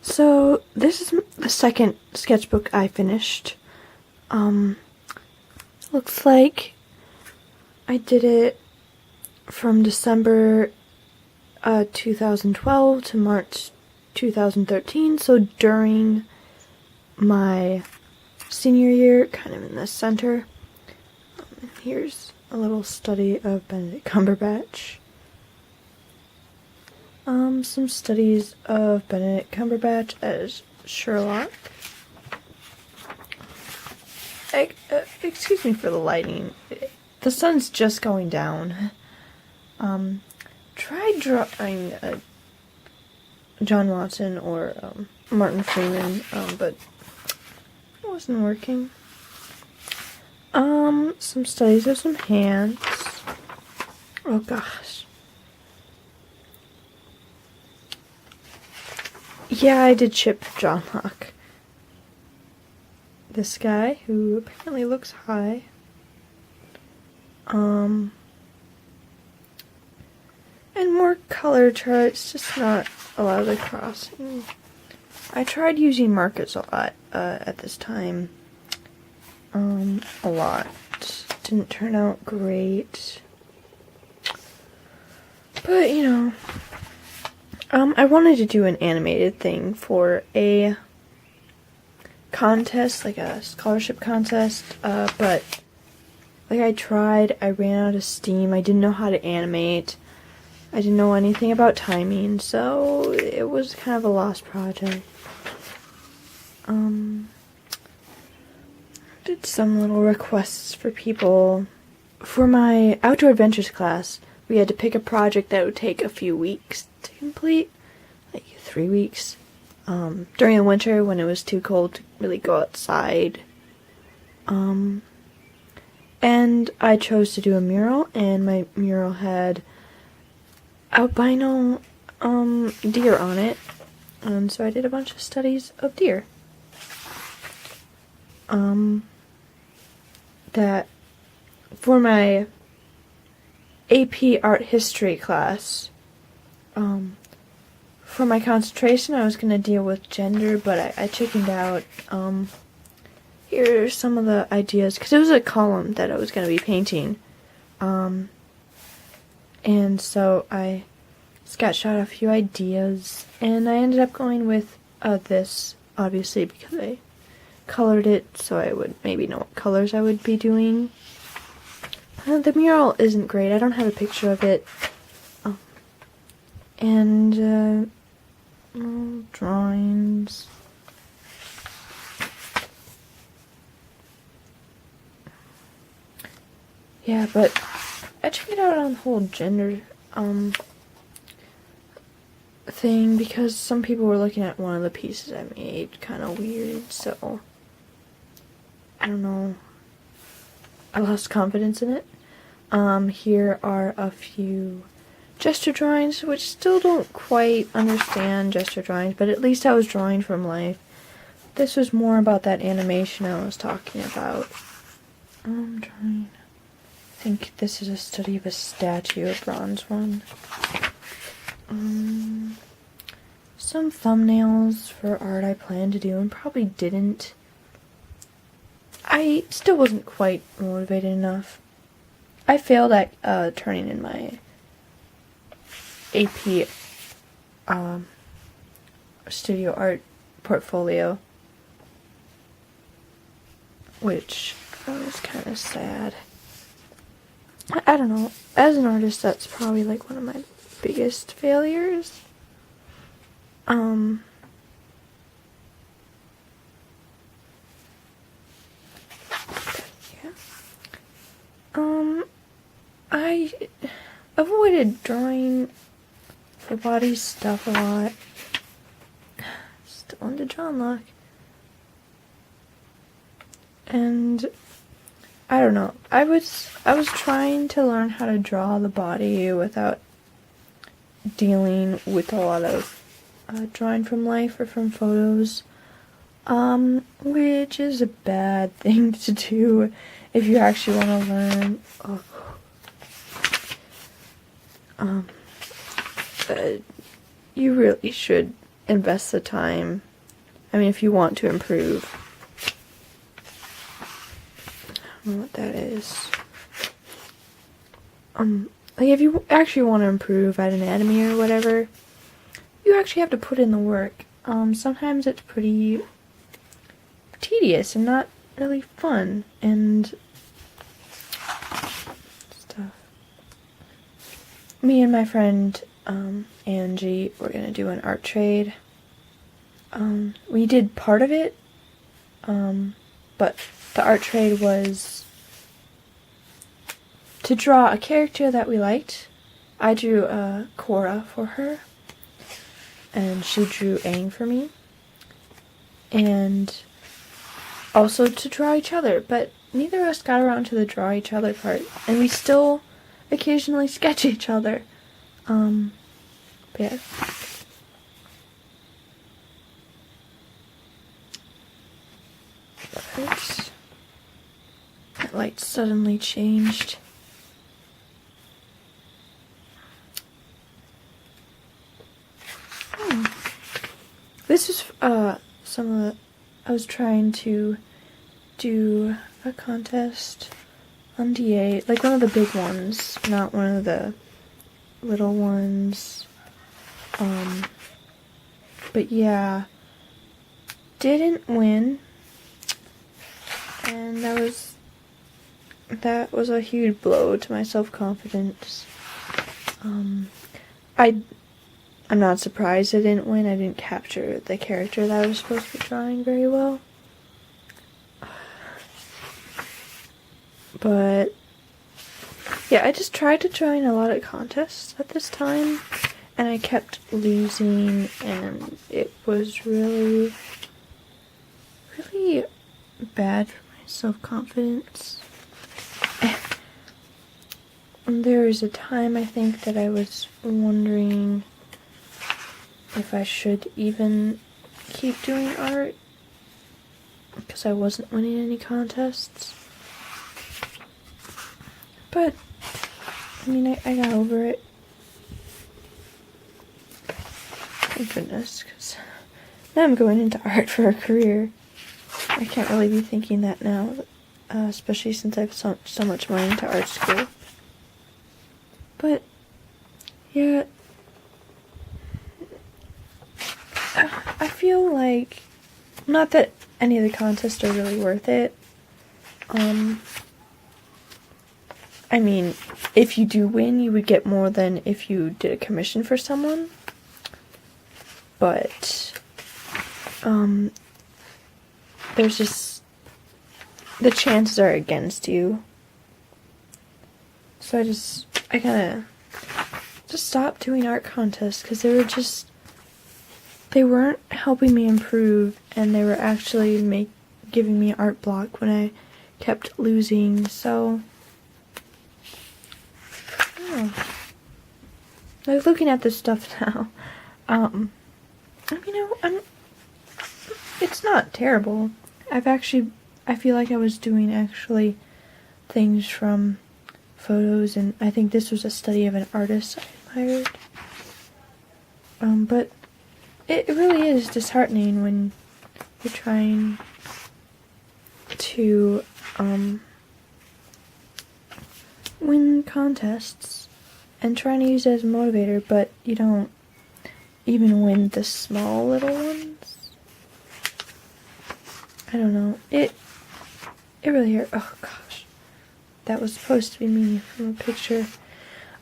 So this is the second sketchbook I finished. Looks like I did it from December 2012 to March 2013, so during my senior year, kind of in the center. Here's a little study of Benedict Cumberbatch. Some studies of Benedict Cumberbatch as Sherlock. Excuse me for the lighting. The sun's just going down. Tried drawing John Watson or Martin Freeman, but it wasn't working. Some studies of some hands. Oh gosh. Yeah, I did chip John Locke. This guy, who apparently looks high. And more color charts, just not a lot of the crossing. I tried using markers a lot at this time. A lot. Didn't turn out great. But, you know, I wanted to do an animated thing for a contest, like a scholarship contest, but like I ran out of steam. I didn't know how to animate. I didn't know anything about timing, so it was kind of a lost project. Did some little requests for people. For my outdoor adventures class, we had to pick a project that would take a few weeks to complete, like 3 weeks. During the winter when it was too cold to really go outside. And I chose to do a mural, and my mural had albino deer on it, and so I did a bunch of studies of deer. That for my AP Art History class, for my concentration I was going to deal with gender, but I chickened out. Here are some of the ideas, because it was a column that I was going to be painting. And so I sketched out a few ideas, and I ended up going with this, obviously, because I colored it so I would maybe know what colors I would be doing. The mural isn't great. I don't have a picture of it. And drawings. Yeah, but I checked it out on the whole gender thing, because some people were looking at one of the pieces I made kind of weird, so I don't know. I lost confidence in it. Here are a few gesture drawings, which still don't quite understand gesture drawings, but at least I was drawing from life. This was more about that animation I was talking about. I'm trying. I think this is a study of a statue, a bronze one. Some thumbnails for art I planned to do and probably didn't. I still wasn't quite motivated enough. I failed at turning in my AP studio art portfolio, which was kind of sad. I don't know. As an artist, that's probably like one of my biggest failures. I avoided drawing the body stuff a lot. Still into John Locke. And I don't know. I was trying to learn how to draw the body without dealing with a lot of drawing from life or from photos, which is a bad thing to do if you actually want to learn. You really should invest the time. I mean, if you want to improve. I don't know what that is. Like if you actually want to improve at anatomy or whatever, you actually have to put in the work. Sometimes it's pretty tedious and not really fun and stuff. Me and my friend Angie were gonna do an art trade. We did part of it, but the art trade was to draw a character that we liked. I drew Cora for her, and she drew Aang for me, and also to draw each other, but neither of us got around to the draw each other part, and we still occasionally sketch each other. But yeah. Oops. That light suddenly changed. This is some of the... I was trying to do a contest on DA, like one of the big ones, not one of the little ones. But yeah, didn't win, and that was a huge blow to my self-confidence. I'm not surprised I didn't win. I didn't capture the character that I was supposed to be drawing very well. But yeah, I just tried to join a lot of contests at this time, and I kept losing, and it was really, really bad for my self-confidence. And there was a time, I think, that I was wondering if I should even keep doing art, because I wasn't winning any contests. But, I mean, I got over it. Thank goodness, because now I'm going into art for a career. I can't really be thinking that now, especially since I've sunk so much money into art school. But, yeah, I feel like, not that any of the contests are really worth it. I mean, if you do win, you would get more than if you did a commission for someone. But, there's just, the chances are against you. So I kind of just stopped doing art contests, because they weren't helping me improve, and they were actually giving me art block when I kept losing, so... Like, looking at this stuff now, it's not terrible. I feel like I was doing actually things from photos, and I think this was a study of an artist I admired. But it really is disheartening when you're trying to, win contests and trying to use it as a motivator, but you don't even win the small little ones. I don't know. It really hurt. Oh gosh. That was supposed to be me from a picture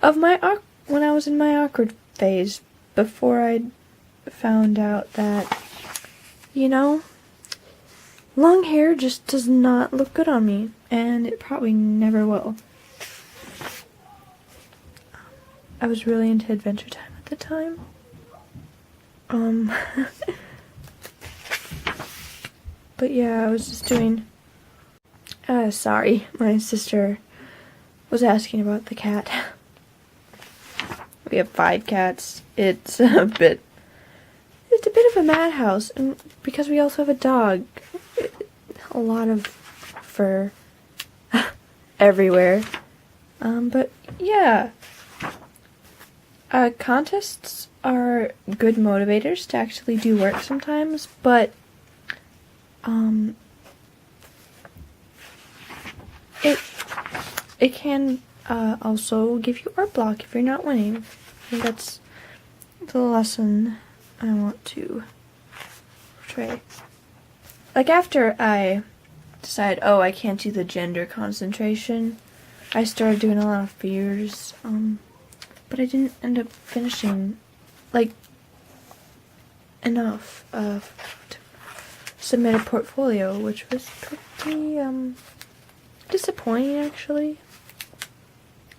of when I was in my awkward phase, before I found out that, long hair just does not look good on me, and it probably never will. I was really into Adventure Time at the time. But yeah, I was just doing... sorry, my sister was asking about the cat. We have 5 cats. It's a bit of a madhouse, and because we also have a dog, a lot of fur everywhere. But yeah, contests are good motivators to actually do work sometimes, but it can also give you art block if you're not winning. I think that's the lesson I want to portray. Like, after I decided, oh, I can't do the gender concentration, I started doing a lot of fears, but I didn't end up finishing, like, enough to submit a portfolio, which was pretty, disappointing, actually.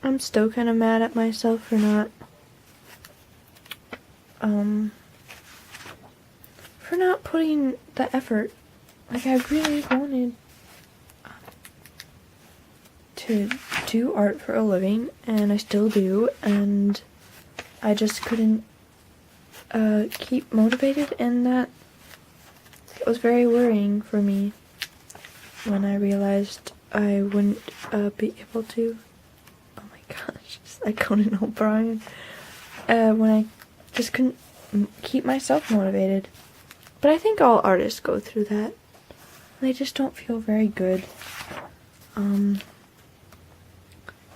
I'm still kind of mad at myself for not putting the effort. Like, I really wanted to do art for a living, and I still do, and I just couldn't keep motivated, and that it was very worrying for me when I realized I wouldn't be able to. Oh my gosh, it's like Conan O'Brien. When I just couldn't keep myself motivated. But I think all artists go through that. They just don't feel very good.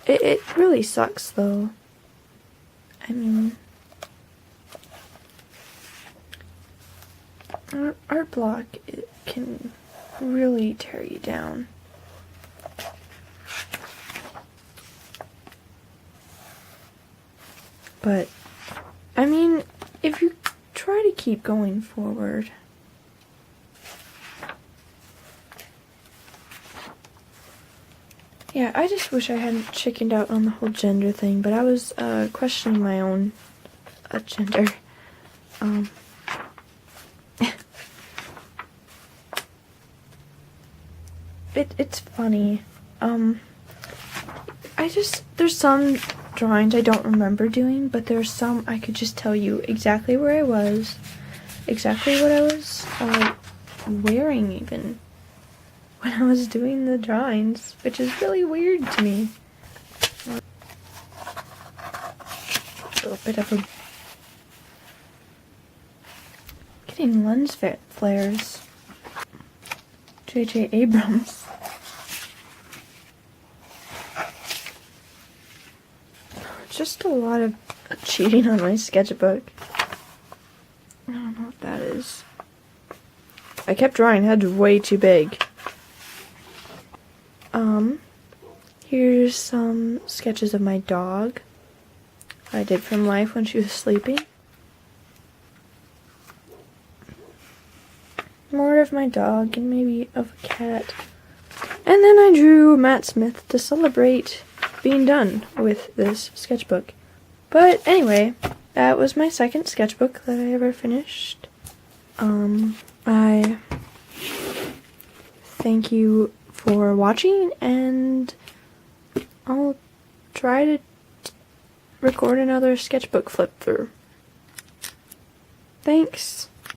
It really sucks, though. I mean, art block, it can really tear you down. But, I mean, if you try to keep going forward, yeah, I just wish I hadn't chickened out on the whole gender thing, but I was questioning my own gender. It's funny. There's some drawings I don't remember doing, but there's some I could just tell you exactly where I was, exactly what I was wearing even, when I was doing the drawings, which is really weird to me. A little bit of a... Getting lens flares. J.J. Abrams. Just a lot of cheating on my sketchbook. I don't know what that is. I kept drawing heads way too big. Here's some sketches of my dog I did from life when she was sleeping. More of my dog and maybe of a cat. And then I drew Matt Smith to celebrate being done with this sketchbook. But anyway, that was my second sketchbook that I ever finished. I thank you for watching, and I'll try to record another sketchbook flip through. Thanks.